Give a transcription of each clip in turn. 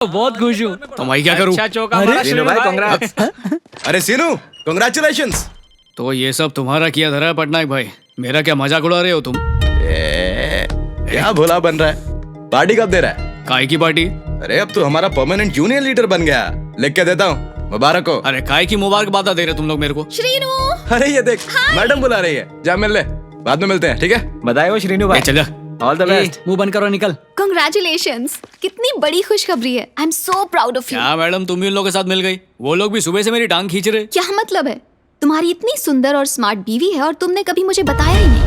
बहुत खुश हूँ। तो मैं क्या करूँ? अच्छा चौका अरे, मारा सीनू श्रीनू भाई भाई। कांग्रेट्स। अरे सीनू कांग्रेचुलेशंस। तो ये सब तुम्हारा किया धरा है पटनायक भाई। मेरा क्या मजाक उड़ा रहे हो तुम? क्या भोला बन रहा है? पार्टी कब दे रहा है? काय की पार्टी? अरे अब तू हमारा परमानेंट यूनियन लीडर बन गया। लिख के देता हूँ, मुबारक हो। अरे काय की मुबारकबाद दे रहे तुम लोग मेरे को? श्रीनू, अरे ये देख, मैडम बुला रही है। जा मिल ले, बाद में मिलते हैं, ठीक है? बधाई हो श्रीनू भाई। चल जा। All the best. मुंह बंद करो, निकल। कांग्रेचुलेशंस। कितनी बड़ी खुशखबरी है। I am so proud of you. क्या मैडम तुम भी उन लोगों के साथ मिल गई? वो लोग भी सुबह से मेरी टांग खींच रहे। क्या मतलब है? तुम्हारी इतनी सुंदर और स्मार्ट बीवी है और तुमने कभी मुझे बताया ही नहीं।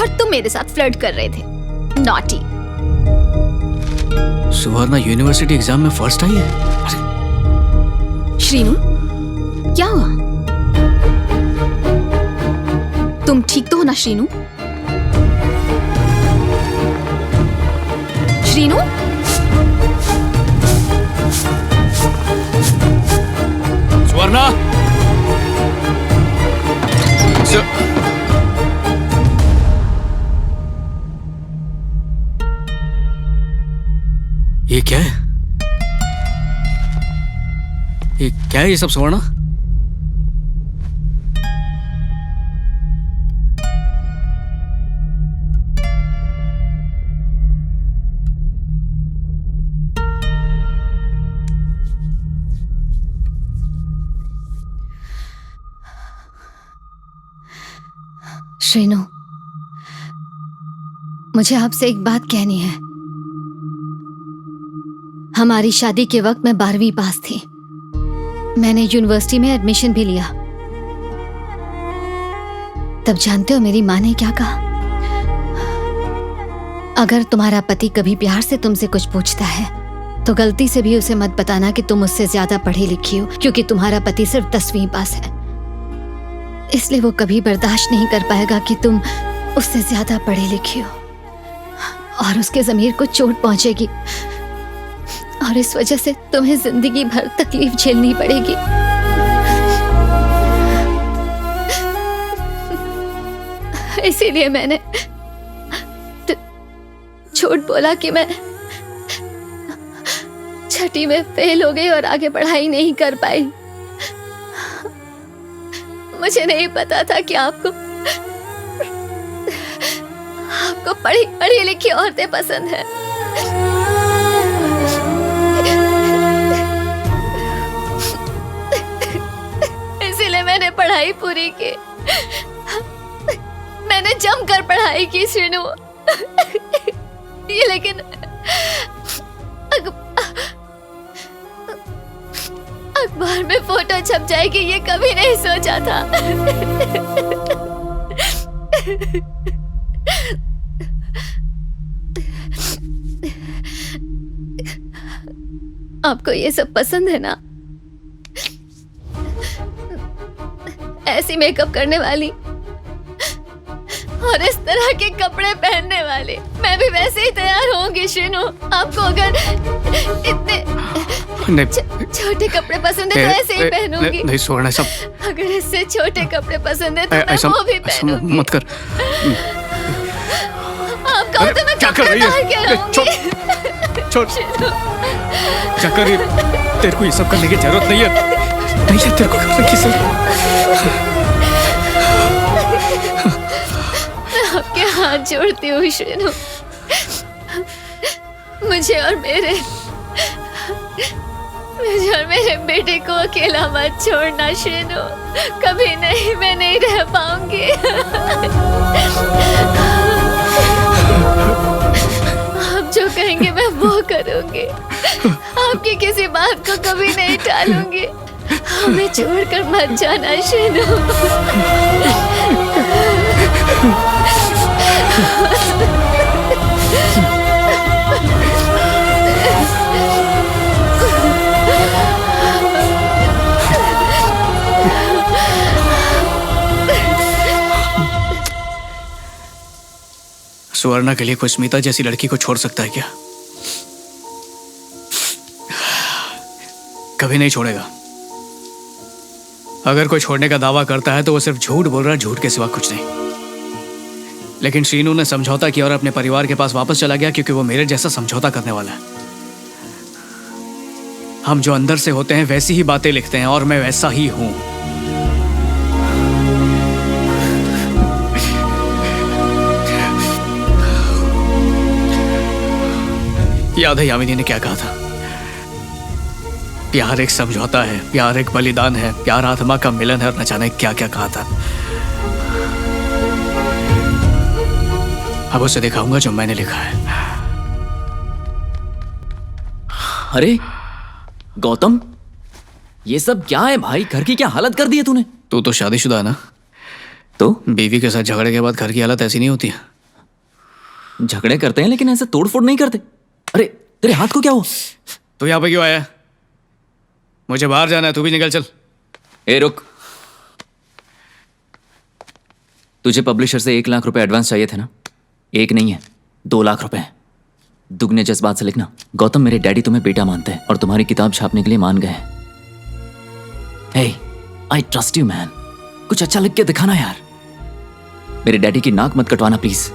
और तुम मेरे साथ फ्लर्ट कर रहे थे। नॉटी। सुवर्णा यूनिवर्सिटी एग्जाम में फर्स्ट आई है। श्रीनू, क्या हुआ? तुम ठीक तो हो ना श्रीनू? श्रीनू, सुवर्णा ये क्या है? ये क्या है ये सब सुवर्णा? श्रीनू, मुझे आपसे एक बात कहनी है। हमारी शादी के वक्त मैं 12वीं पास थी। मैंने यूनिवर्सिटी में एडमिशन भी लिया। तब जानते हो मेरी माँ ने क्या कहा? अगर तुम्हारा पति कभी प्यार से तुमसे कुछ पूछता है तो गलती से भी उसे मत बताना कि तुम उससे ज्यादा पढ़ी लिखी हो, क्योंकि तुम्हारा पति सिर्फ 10वीं पास है। इसलिए वो कभी बर्दाश्त नहीं कर पाएगा कि तुम उससे ज्यादा पढ़ी लिखी हो, और उसके ज़मीर को चोट पहुंचेगी और इस वजह से तुम्हें जिंदगी भर तकलीफ झेलनी पड़ेगी। इसीलिए मैंने झूठ बोला कि मैं 6ठी में फेल हो गई और आगे पढ़ाई नहीं कर पाई। मुझे नहीं पता था कि आपको पढ़ी पढ़ी लिखी औरतें पसंद है। इसीलिए मैंने पढ़ाई पूरी की। मैंने जमकर पढ़ाई की श्रीनू। ये लेकिन अखबार में फोटो छप जाएगी ये कभी नहीं सोचा था। आपको ये सब पसंद है ना? ऐसी मेकअप करने वाली और इस तरह के कपड़े पहनने वाले। मैं भी वैसे ही तैयार होंगी श्रीनू। आपको अगर इतने छोटे कपड़े पसंद है तो ऐसे ही पहनूंगी। नहीं सुवर्णा, सब अगर इससे छोटे कपड़े पसंद है तो मैं ऐसा वो भी पहनूंगी। मत कर। आप कहो तो मैं क्या कर कपड़े रही पहन के है? रहूंगी। छोड़ क्या कर रही है? तेरे को ये सब करने की जरूरत नहीं है। नहीं है तेरे को करने की जरूरत। आपके हाथ जोड़ती हूँ श्रीनू। मुझे और मेरे बेटे को अकेला मत छोड़ना श्रीनू। कभी नहीं, मैं नहीं रह पाऊंगी। आप जो कहेंगे मैं वो करूंगी। आपकी किसी बात को कभी नहीं टालूंगी। हमें छोड़कर मत जाना श्रीनू। सुवर्णा के लिए कोई स्मिता जैसी लड़की को छोड़ सकता है क्या? कभी नहीं छोड़ेगा। अगर कोई छोड़ने का दावा करता है तो वो सिर्फ झूठ बोल रहा है, झूठ के सिवा कुछ नहीं। लेकिन श्रीनू ने समझौता किया और अपने परिवार के पास वापस चला गया क्योंकि वो मेरे जैसा समझौता करने वाला है। हम जो अंदर से होते हैं वैसी ही बातें लिखते हैं और मैं वैसा ही हूं। याद है यामिनी ने क्या कहा था? प्यार एक समझौता है, प्यार एक बलिदान है, प्यार आत्मा का मिलन है और न जाने क्या क्या कहा था। अब उसे दिखाऊंगा जो मैंने लिखा है। अरे गौतम, ये सब क्या है भाई? घर की क्या हालत कर दी है तूने? तू तो शादीशुदा है ना, तो बीवी के साथ झगड़े के बाद घर की हालत ऐसी नहीं होती है। झगड़े करते हैं लेकिन ऐसे तोड़फोड़ नहीं करते। अरे तेरे हाथ को क्या हुआ? तू यहाँ पे क्यों आया? मुझे बाहर जाना है, तू भी निकल चल। ए रुक, तुझे पब्लिशर से 1 लाख रुपए एडवांस चाहिए थे ना? 1 नहीं है, 2 लाख रुपए हैं। दुगने जज्बात से लिखना। गौतम, मेरे डैडी तुम्हें बेटा मानते हैं और तुम्हारी किताब छापने के लिए मान गए हैं। हे, आई ट्रस्ट यू मैन। कुछ अच्छा लिख के दिखाना यार। मेरे डैडी की नाक मत कटवाना प्लीज।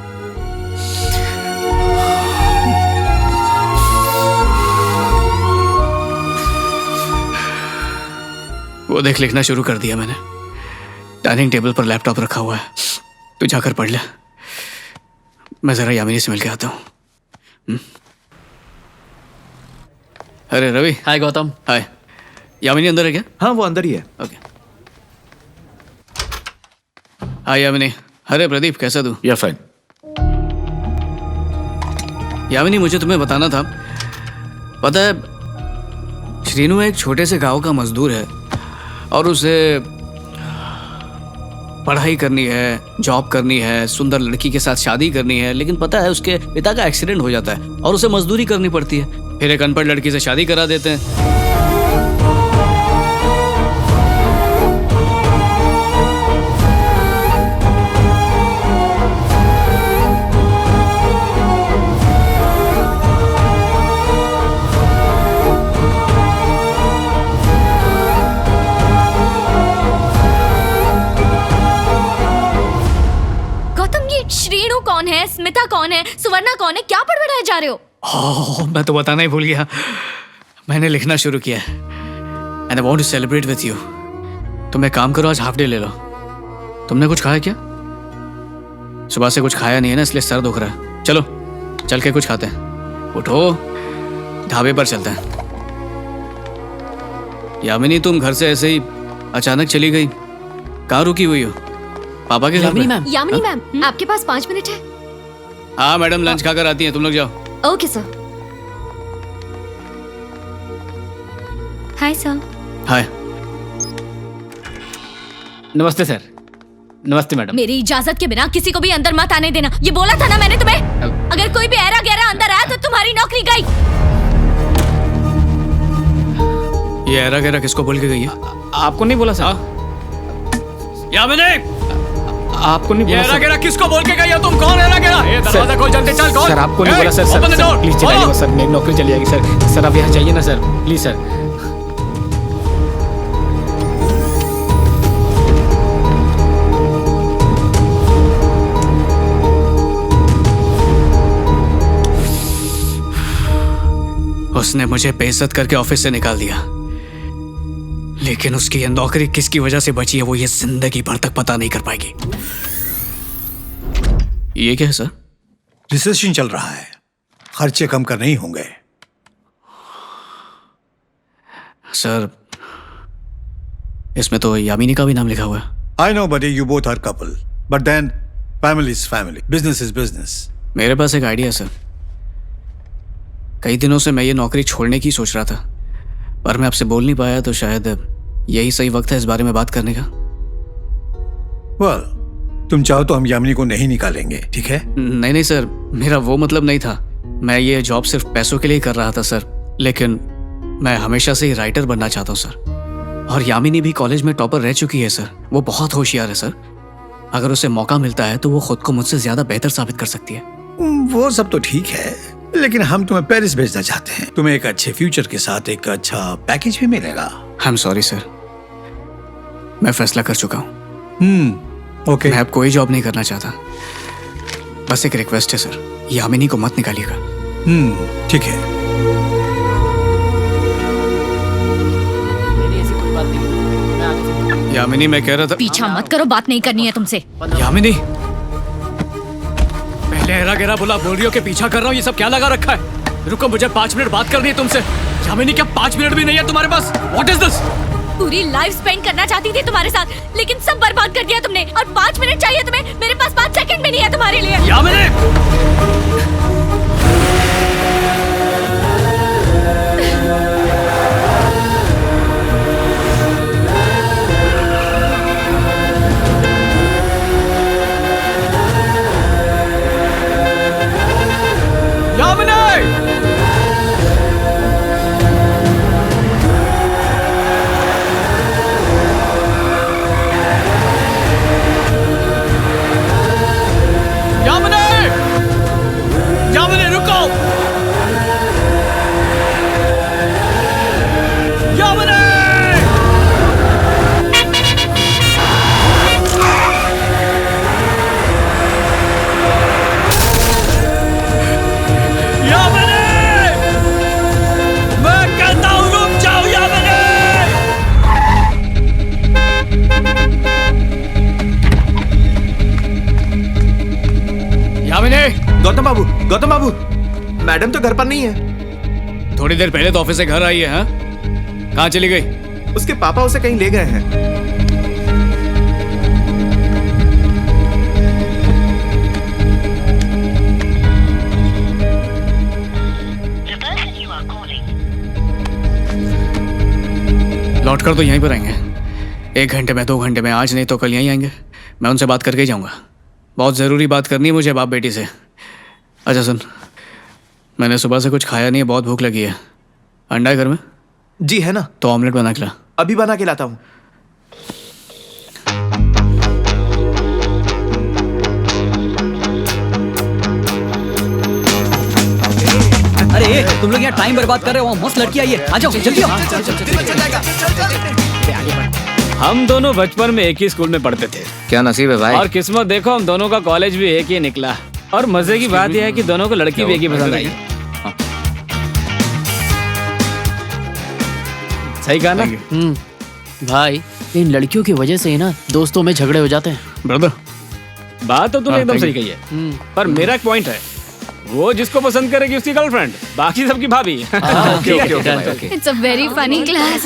वो देख, लिखना शुरू कर दिया मैंने। डाइनिंग टेबल पर लैपटॉप रखा हुआ है, तू जाकर पढ़ ले। मैं जरा यामिनी से मिलके आता हूँ। अरे रवि। हाय गौतम। हाय। यामिनी अंदर है क्या? हाँ, वो अंदर ही है। ओके। हाय यामिनी। अरे प्रदीप, कैसा तू? या फाइन। यामिनी, मुझे तुम्हें बताना था, पता है श्रीनू एक छोटे से गांव का मजदूर है और उसे पढ़ाई करनी है, जॉब करनी है, सुंदर लड़की के साथ शादी करनी है, लेकिन पता है उसके पिता का एक्सीडेंट हो जाता है और उसे मजदूरी करनी पड़ती है। फिर एक अनपढ़ लड़की से शादी करा देते हैं। श्रीनू कौन है, स्मिता कौन है, सुवर्णा कौन है, क्या पढ़ जा रहे हो? ओह, मैं तो बताना ही भूल गया। मैंने लिखना शुरू किया है and I want to celebrate with you. तुम एक काम करो, आज हाफ डे ले लो। तुमने कुछ खाया क्या? सुबह से कुछ खाया नहीं है ना, इसलिए सर दुख रहा है। चलो चल के कुछ खाते हैं। उठो, ढाबे पर चलते हैं। यामिनी, तुम घर से ऐसे ही अचानक चली गई, कहाँ रुकी हुई हो? पापा के घर पे? यामिनी मैम, आपके पास 5 मिनट है? हाँ मैडम, लंच खाकर आती हैं, तुम लोग जाओ। Okay sir. Hi sir. Hi. नमस्ते सर। नमस्ते मैडम। मेरी इजाजत के बिना किसी को भी अंदर मत आने देना, ये बोला था ना मैंने तुम्हें। अगर कोई भी ऐरा गैरा अंदर आया तो तुम्हारी नौकरी गई। ये ऐरा गैरा किसको बोल के गई है? आपको नहीं बोला सर। यामिनी, आपको नहीं बोला सर। किसको बोल के गई हो? तुम कौन है गया? ये दरवाजा खोल, जल्दी चल, खोल। सर आपको नहीं बोला सर। सर प्लीज चलाइए सर, मेरी नौकरी चली जाएगी सर। सर आप यहाँ चाहिए ना सर, प्लीज सर। उसने मुझे बेइज्जत करके ऑफिस से निकाल दिया, लेकिन उसकी ये नौकरी किसकी वजह से बची है वो ये जिंदगी भर तक पता नहीं कर पाएगी। ये क्या है सर? रिसेशन चल रहा है, खर्चे कम करने ही होंगे। सर इसमें तो यामिनी का भी नाम लिखा हुआ है। I know buddy, you both are couple, but then family is family, business is business. मेरे पास एक आइडिया सर। कई दिनों से मैं ये नौकरी छोड़ने की सोच रहा था, पर मैं आपसे बोल नहीं पाया, तो शायद यही सही वक्त है इस बारे में बात करने का। well, तुम चाहो तो हम यामिनी को नहीं निकालेंगे, ठीक है? नहीं सर, मेरा वो मतलब नहीं था। मैं ये जॉब सिर्फ पैसों के लिए कर रहा था सर, लेकिन मैं हमेशा से ही राइटर बनना चाहता हूँ सर। और यामिनी भी कॉलेज में टॉपर रह चुकी है सर, वो बहुत होशियार है सर। अगर उसे मौका मिलता है तो वो खुद को मुझसे ज्यादा बेहतर साबित कर सकती है। वो सब तो ठीक है, लेकिन हम तुम्हें पेरिस भेजना चाहते हैं। तुम्हें एक अच्छे फ्यूचर के साथ एक अच्छा पैकेज भी मिलेगा। आई एम सॉरी सर, मैं फैसला कर चुका हूँ। ओके। मैं अब कोई जॉब नहीं करना चाहता। बस एक रिक्वेस्ट है सर, यामिनी को मत निकालिएगा। ठीक है। यामिनी, मैं कह रहा था। पीछा मत करो, बात नहीं करनी है तुमसे। यामिनी, पहले हेरा गेरा बोला, बोल रही हो कि पीछा कर रहा हूँ, ये सब क्या लगा रखा है? रुको, मुझे 5 मिनट बात करनी है तुमसे। यामिनी, क्या 5 मिनट भी नहीं है तुम्हारे पास? What is this? पूरी लाइफ स्पेंड करना चाहती थी तुम्हारे साथ, लेकिन सब बर्बाद कर दिया तुमने। और 5 मिनट चाहिए तुम्हें, मेरे पास 5 सेकंड भी नहीं है तुम्हारे लिए। यामिनी! गौतम बाबू, मैडम तो घर पर नहीं है। थोड़ी देर पहले तो ऑफिस से घर आई है। हाँ, कहाँ चली गई? उसके पापा उसे कहीं ले गए हैं। लौट कर तो यहीं पर आएंगे, 1 घंटे में, 2 घंटे में, आज नहीं तो कल यहीं आएंगे। मैं उनसे बात करके ही जाऊंगा, बहुत ज़रूरी बात करनी है मुझे बाप बेटी से। अच्छा सुन, मैंने सुबह से कुछ खाया नहीं है, बहुत भूख लगी है। अंडा है घर में? जी है ना। तो ऑमलेट बना के ला। अभी बना के लाता हूँ। अरे तुम लोग यहाँ टाइम बर्बाद कर रहे हो, मस्त लड़की आई है, आ जाओ जल्दी आओ। हम दोनों बचपन में एक ही स्कूल में पढ़ते थे। क्या नसीब है भाई। और किस्मत देखो, हम दोनों का कॉलेज भी एक ही निकला। और मजे की बात यह है कि दोनों को लड़की भी एक ही पसंद आई। सही कहा ना? भाई, इन लड़कियों की वजह से ही ना दोस्तों में झगड़े हो जाते हैं। ब्रदर, बात तो तूने एकदम सही कही है, पर मेरा एक पॉइंट है, वो जिसको पसंद करेगी उसकी गर्लफ्रेंड, बाकी सबकी भाभी। It's a very funny class.